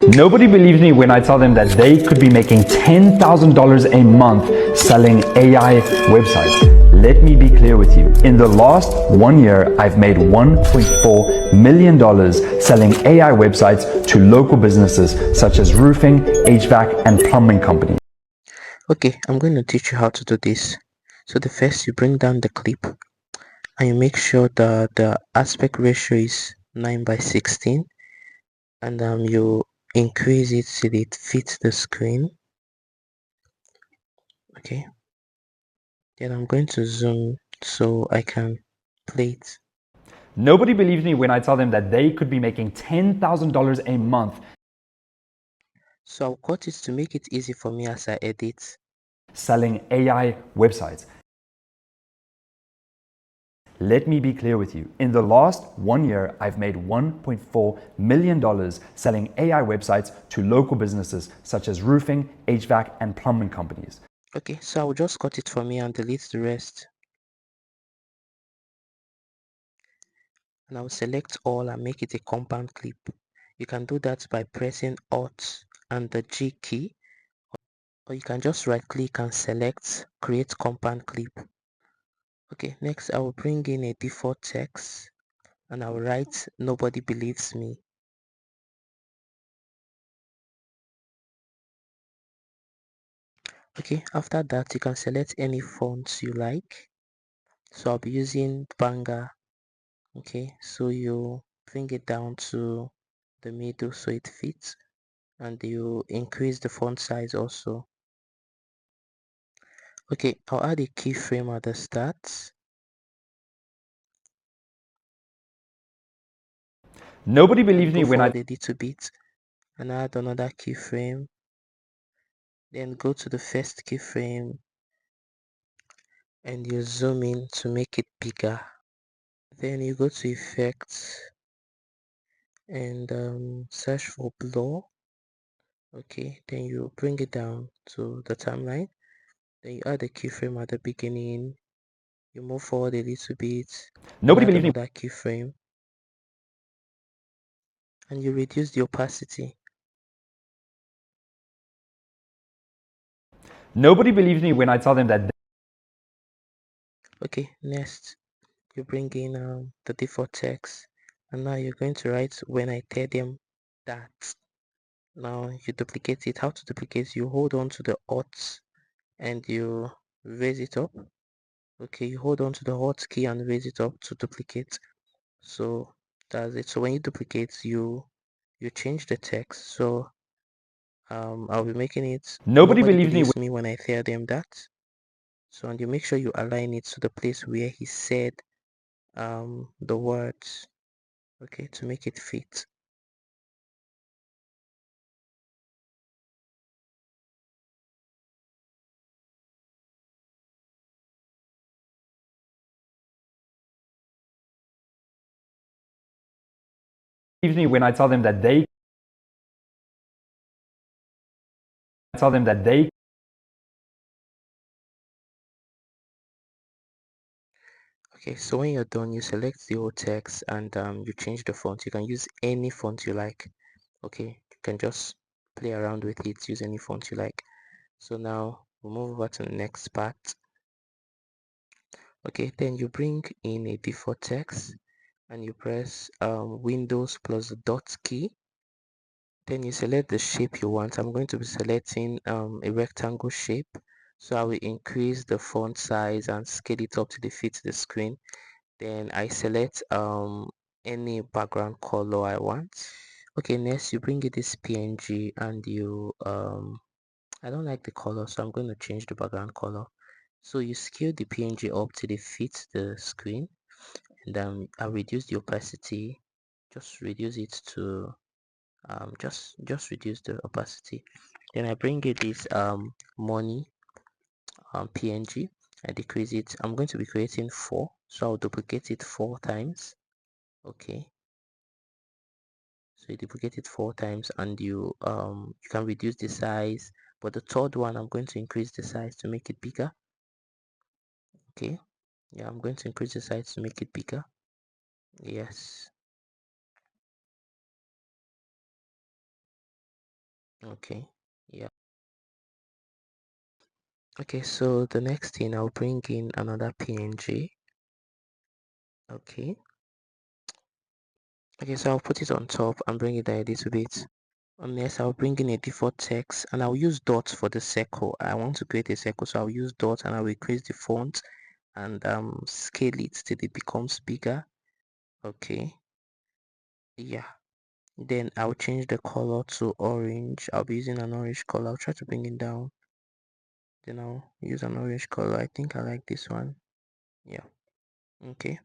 Nobody believes me when I tell them that they could be making $10,000 a month selling AI websites. Let me be clear with you. In the last 1 year, I've made $1.4 million selling AI websites to local businesses such as roofing, HVAC, and plumbing companies. Okay, I'm going to teach you how to do this. So the first, you bring down the clip and you make sure that the aspect ratio is 9:16, and you increase it till it fits the screen. Okay, then I'm going to zoom so I can play it. Nobody believes me when I tell them that they could be making $10,000 a month So I'll cut it to make it easy for me as I edit. selling AI websites. Let me be clear with you. In the last 1 year, I've made $1.4 million selling AI websites to local businesses such as roofing, HVAC, and plumbing companies. Okay, so I'll just cut it for me and delete the rest. And I'll select all and make it a compound clip. You can do that by pressing Alt and the G key, or you can just right click and select create compound clip. Okay, next I will bring in a default text and I will write nobody believes me. Okay, after that you can select any fonts you like. So I'll be using Banga. Okay, so you bring it down to the middle so it fits, and you increase the font size also. Okay, I'll add a keyframe at the start. Nobody And believes go me when I forward a little bit and add another keyframe. Then go to the first keyframe and you zoom in to make it bigger. Then you go to effects and search for blur. Okay, then you bring it down to the timeline. Then you add a keyframe at the beginning. You move forward a little bit and nobody add believes me. another keyframe. And you reduce the opacity. Nobody believes me when I tell them that. Okay, next you bring in the default text, and now you're going to write when I tell them that. Now you duplicate it. How to duplicate? You hold on to the Alt and you raise it up. Okay, you hold on to the Alt key and raise it up to duplicate. So that's it. So when you duplicate, you change the text. So I'll be making it Nobody nobody believes me. believes me when I tell them that. So and you make sure you align it to the place where he said the words, okay, to make it fit. Believes me when I tell them that they. Tell them that they. Okay, so when you're done, you select the whole text and you change the font. You can use any font you like. Okay, you can just play around with it, use any font you like. So now we'll move over to the next part. Okay, then you bring in a default text and you press Windows plus the dot key. Then you select the shape you want. I'm going to be selecting a rectangle shape. So I will increase the font size and scale it up to fit the screen. Then I select any background color I want. Okay, next you bring it this PNG and you I don't like the color, so I'm going to change the background color. So you scale the PNG up till it fits the screen, and I'll reduce the opacity. Just reduce it to just reduce the opacity. Then I bring it this money PNG. I decrease it. I'm going to be creating 4, so I'll duplicate it 4 times. Okay, so you duplicate it 4 times and you can reduce the size, but the third one I'm going to increase the size to make it bigger. Okay, yeah, I'm going to increase the size to make it bigger. Yes, Okay, yeah. Okay, so the next thing, I'll bring in another PNG. Okay. Okay, so I'll put it on top and bring it down a little bit. And next, I'll bring in a default text and I'll use dots for the circle. I want to create a circle, so I'll use dots and I'll increase the font and scale it till it becomes bigger. Okay, yeah. Then I'll change the color to orange. I'll be using an orange color. I'll try to bring it down. Then I'll use an orange color. I think I like this one. Yeah. Okay.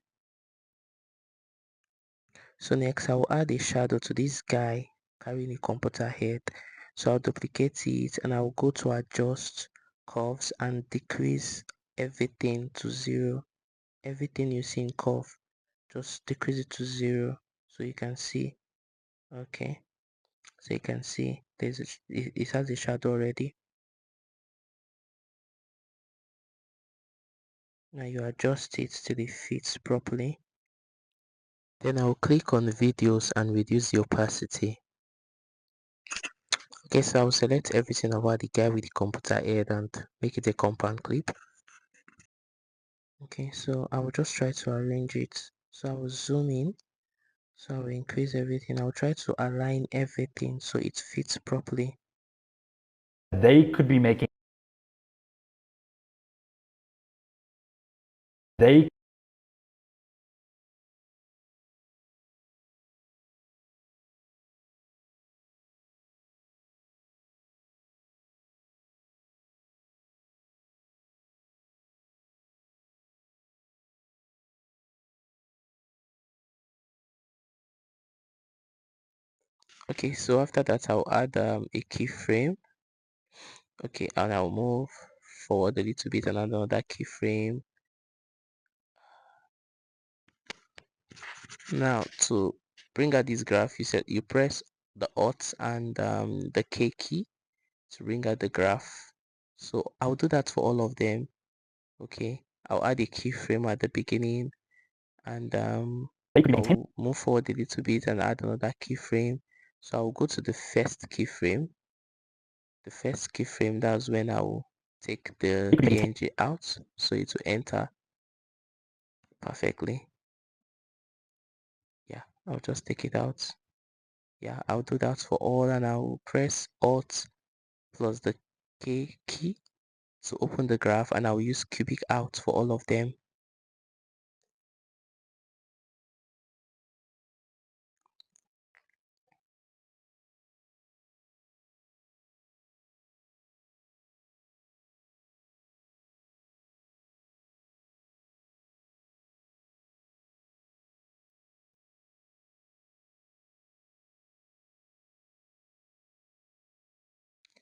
So next I'll add a shadow to this guy carrying a computer head. So I'll duplicate it and I'll go to adjust curves and decrease everything to 0. Everything you see in curve, just decrease it to 0 so you can see. Okay. So you can see it has a shadow already. Now you adjust it till it fits properly. Then I'll click on videos and reduce the opacity. Okay, so I'll select everything about the guy with the computer head and make it a compound clip. Okay, so I will just try to arrange it. So I will zoom in. So I will increase everything. I'll try to align everything so it fits properly. They could be making they Okay, so after that I'll add a keyframe. Okay, and I'll move forward a little bit and add another keyframe. Now to bring out this graph, you press the Alt and the K key to bring out the graph. So I'll do that for all of them. Okay, I'll add a keyframe at the beginning and they could be making I'll move forward a little bit and add another keyframe. So I'll go to the first keyframe. The first keyframe, that's when I'll take the they could be making PNG out so it will enter perfectly. Yeah, I'll just take it out. Yeah, I'll do that for all and I'll press Alt plus the K key to open the graph and I'll use cubic out for all of them.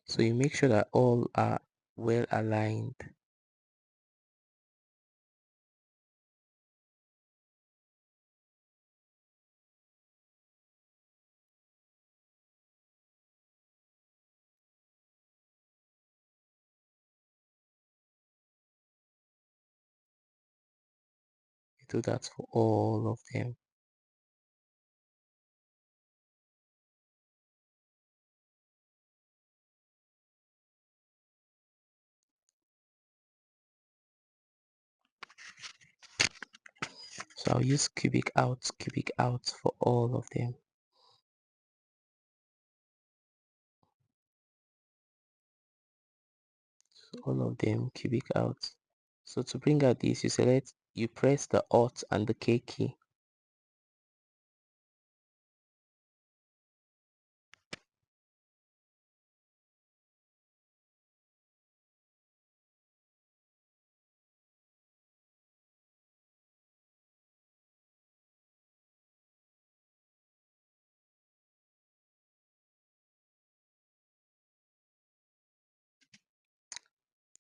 So you make sure that all are well aligned. You do that for all of them. So I'll use cubic out for all of them. So all of them cubic out. So to bring out this, you press the Alt and the K key.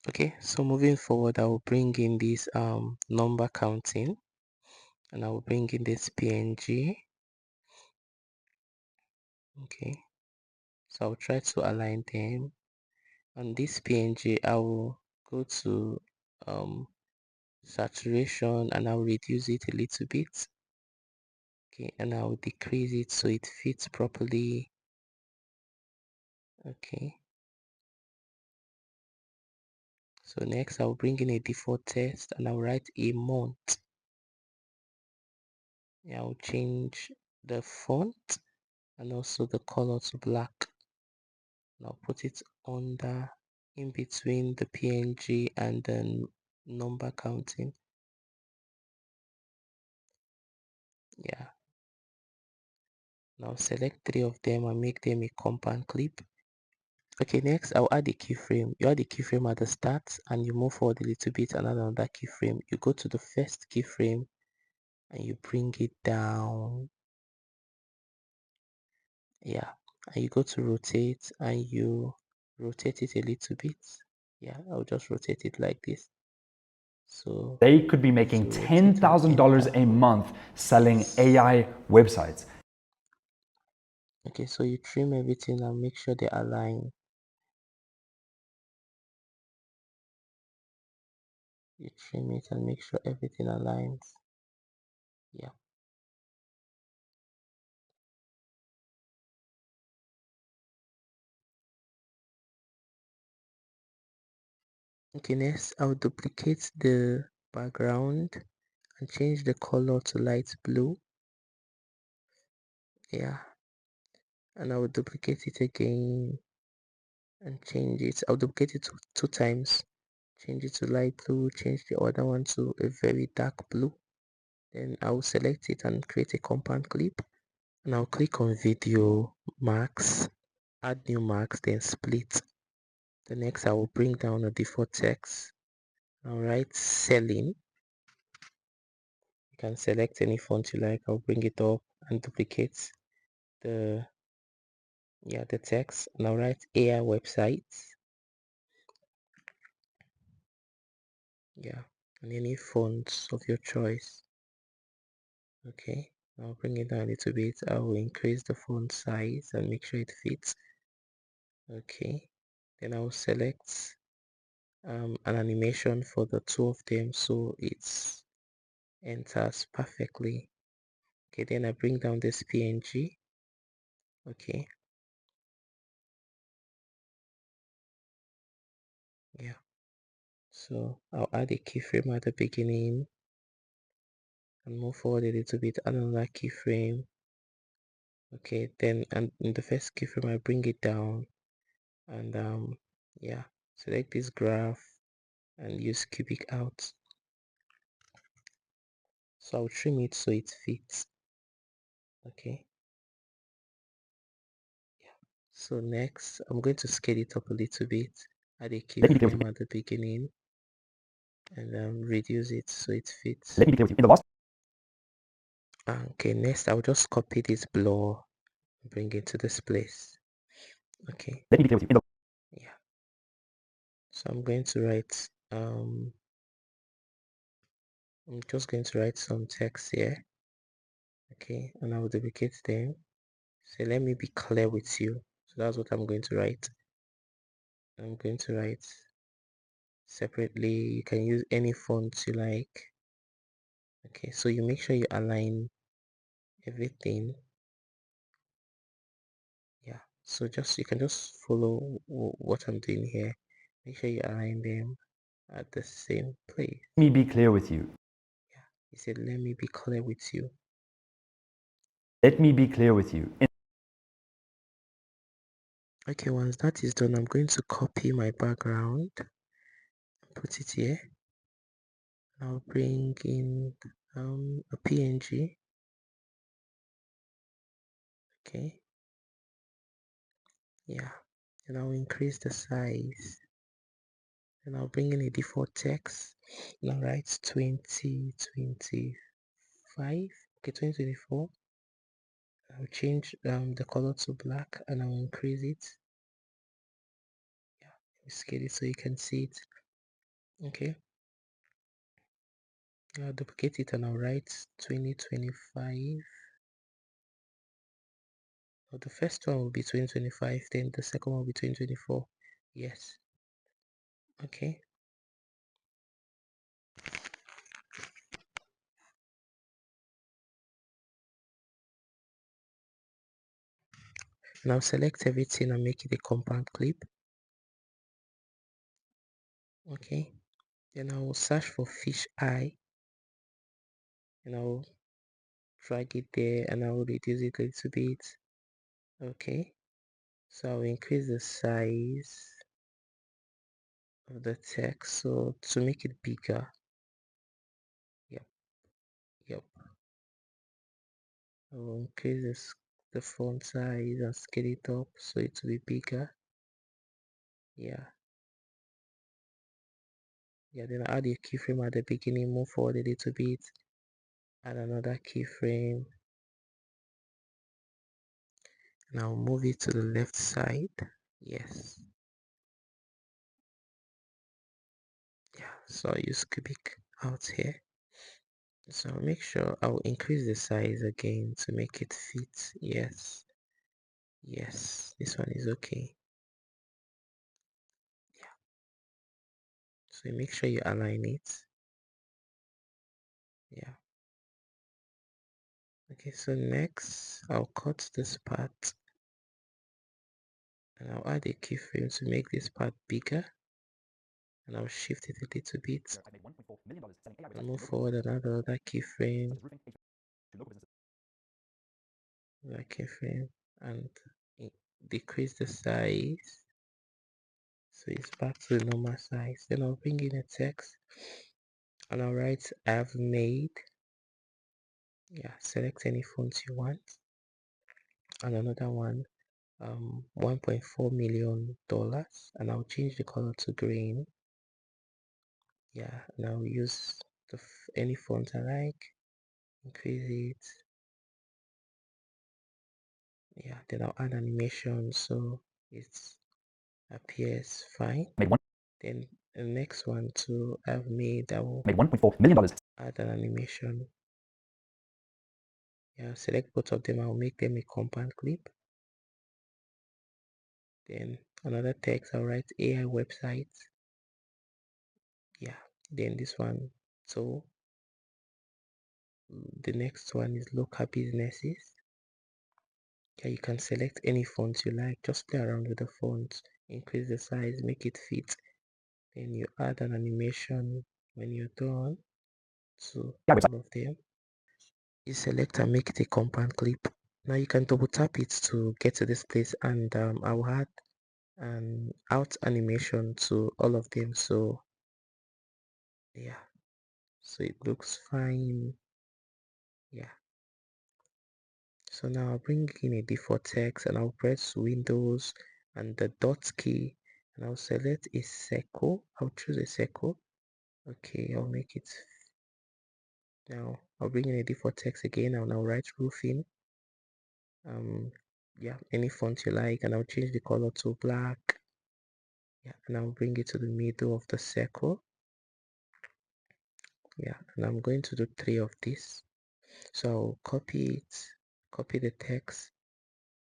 Okay, so moving forward, I will bring in this number counting and I will bring in this PNG. Okay, so I'll try to align them. On this PNG, I will go to saturation and I'll reduce it a little bit. Okay, and I'll decrease it so it fits properly. Okay, so next I'll bring in a default text and I'll write a month. I'll change the font and also the color to black. And I'll put it under, in between the PNG and the number counting. Yeah. Now select 3 of them and make them a compound clip. Okay, next I'll add a keyframe. You add a keyframe at the start and you move forward a little bit and add another keyframe. You go to the first keyframe and you bring it down. Yeah, and you go to rotate and you rotate it a little bit. Yeah, I'll just rotate it like this. So They could be to making rotate and $10,000 enter. a month selling Yes. AI websites. Okay, so you trim everything and make sure they align. You trim it and make sure everything aligns. Yeah. Okay, next I'll duplicate the background and change the color to light blue. Yeah, and I will duplicate it again and change it. I'll duplicate it two times, change it to light blue, change the other one to a very dark blue. Then I'll select it and create a compound clip, and I'll click on video marks, add new marks, then split. The next I will bring down a default text. I'll write selling. You can select any font you like. I'll bring it up and duplicate the the text, and I'll write AI websites. Yeah, and any fonts of your choice. Okay, I'll bring it down a little bit. I will increase the font size and make sure it fits. Okay, then I will select an animation for the two of them so it enters perfectly. Okay, then I bring down this PNG. Okay, yeah, so I'll add a keyframe at the beginning and move forward a little bit, add another keyframe. Okay, then and in the first keyframe I bring it down and yeah, select this graph and use cubic out. So I'll trim it so it fits. Okay, yeah. So next I'm going to scale it up a little bit, add a Let me be clear with keyframe at the beginning and reduce it so it fits. Let me be clear with you. In the last Okay, next I'll just copy this blur, bring it to this place. Okay, Let me be clear with you. In the yeah. So I'm going to write I'm just going to write some text here. Okay, and I will duplicate them. So let me be clear with you. So that's what I'm going to write. I'm going to write separately. You can use any font you like. Okay, so you make sure you align everything. Yeah, so just you can just follow what I'm doing here. Make sure you align them at the same place. Let me be clear with you. Yeah, he said, let me be clear with you. Let me be clear with you. Okay, once that is done, I'm going to copy my background, put it here. I'll bring in a PNG. Okay, yeah, and I'll increase the size, and I'll bring in a default text, and I'll write 2025. Okay, 2024. I'll change the color to black and I'll increase it. Yeah, scale it so you can see it. Okay, I'll duplicate it and I'll write 2025. Well, the first one will be 2025, then the second one will be 2024. Yes. Okay. Now select everything and make it a compound clip. Okay, then I will search for fish eye and I'll drag it there and I will reduce it a little bit. Okay, so I'll increase the size of the text so to make it bigger. Yep, yep. I will increase the font size and scale it up so it will be bigger. Yeah, then I'll add a keyframe at the beginning, move forward a little bit, add another keyframe, and I'll move it to the left side. Yes. Yeah, so I'll use cubic out here. So I'll make sure I'll increase the size again to make it fit. Yes. Yes, this one is okay. Yeah. So make sure you align it. Yeah. Okay, so next I'll cut this part and I'll add a keyframe to make this part bigger. And I'll shift it a little bit and move forward another keyframe, and decrease the size so it's back to the normal size. Then I'll bring in a text and I'll write I've made. Yeah, select any font you want and another one, $1.4 million, and I'll change the color to green. Yeah, and I'll use any font I like, increase it. Yeah, then I'll add animation so it appears fine. Then the next one too I've made, I will made $1.4 million. add an animation. Yeah, select both of them, I'll make them a compound clip. Then another text, I'll write AI website. Yeah, then this one, so the next one is local businesses. Yeah, you can select any font you like, just play around with the font, increase the size, make it fit. Then you add an animation when you're done to all of them. You select and make it a compound clip. Now you can double tap it to get to this place, and I will add an out animation to all of them. So yeah, so it looks fine. Yeah. So now I'll bring in a default text and I'll press Windows and the dot key and I'll select a circle. I'll choose a circle. Okay, I'll make it. Now I'll bring in a default text again and I'll write roofing. Yeah, any font you like, and I'll change the color to black. Yeah, and I'll bring it to the middle of the circle. Yeah, and I'm going to do 3 of these. So I'll copy it, copy the text,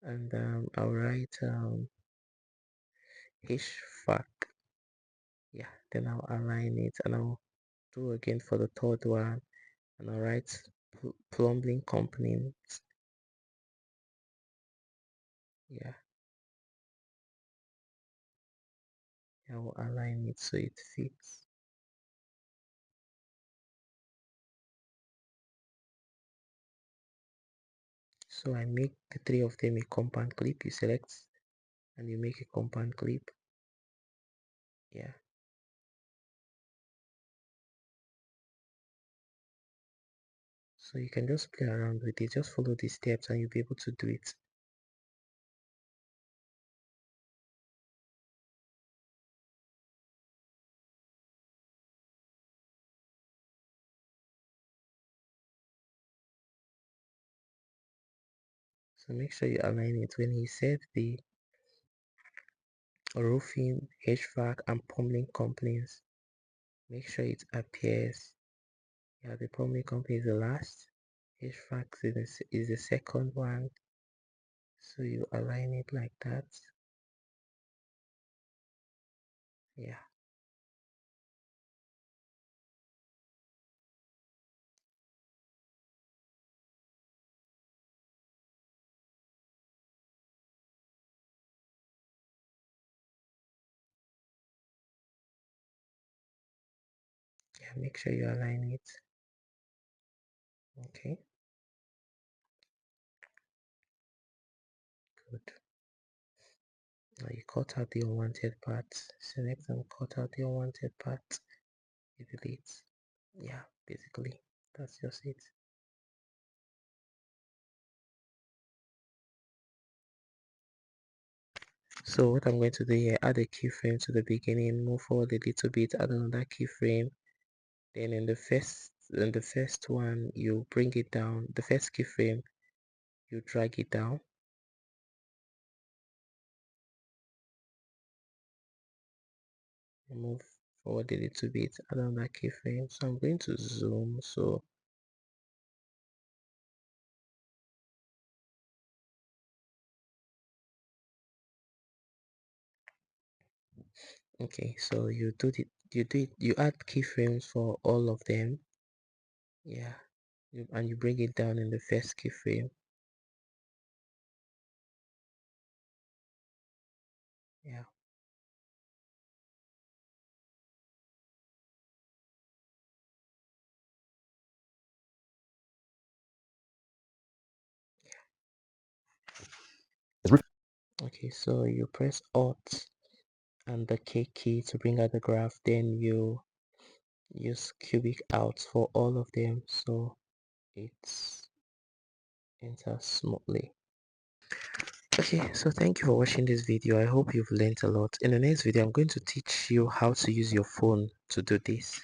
and I'll write HVAC. Yeah, then I'll align it and I'll do again for the third one and I'll write plumbing components. Yeah, I'll align it so it fits. So I make the 3 of them a compound clip. You select and you make a compound clip. Yeah. So you can just play around with it, just follow these steps and you'll be able to do it. So make sure you align it. When he said the roofing, HVAC and plumbing companies, make sure it appears. Yeah, the plumbing company is the last. HVAC is the second one. So you align it like that. Yeah. Yeah, make sure you align it. Okay, good. Now you cut out the unwanted parts. Select and cut out the unwanted parts. You delete. Yeah, basically that's just it. So what I'm going to do here, add a keyframe to the beginning, move forward a little bit, add another keyframe. Then in the first one, you bring it down. The first keyframe, you drag it down. Move forward a little bit, add another keyframe. So I'm going to zoom. So okay, so you add keyframes for all of them. Yeah, and you bring it down in the first keyframe. Yeah. Okay, so you press Alt and the K key to bring out the graph. Then you use cubic out for all of them, so it enters smoothly. Okay, so thank you for watching this video. I hope you've learned a lot. In the next video, I'm going to teach you how to use your phone to do this.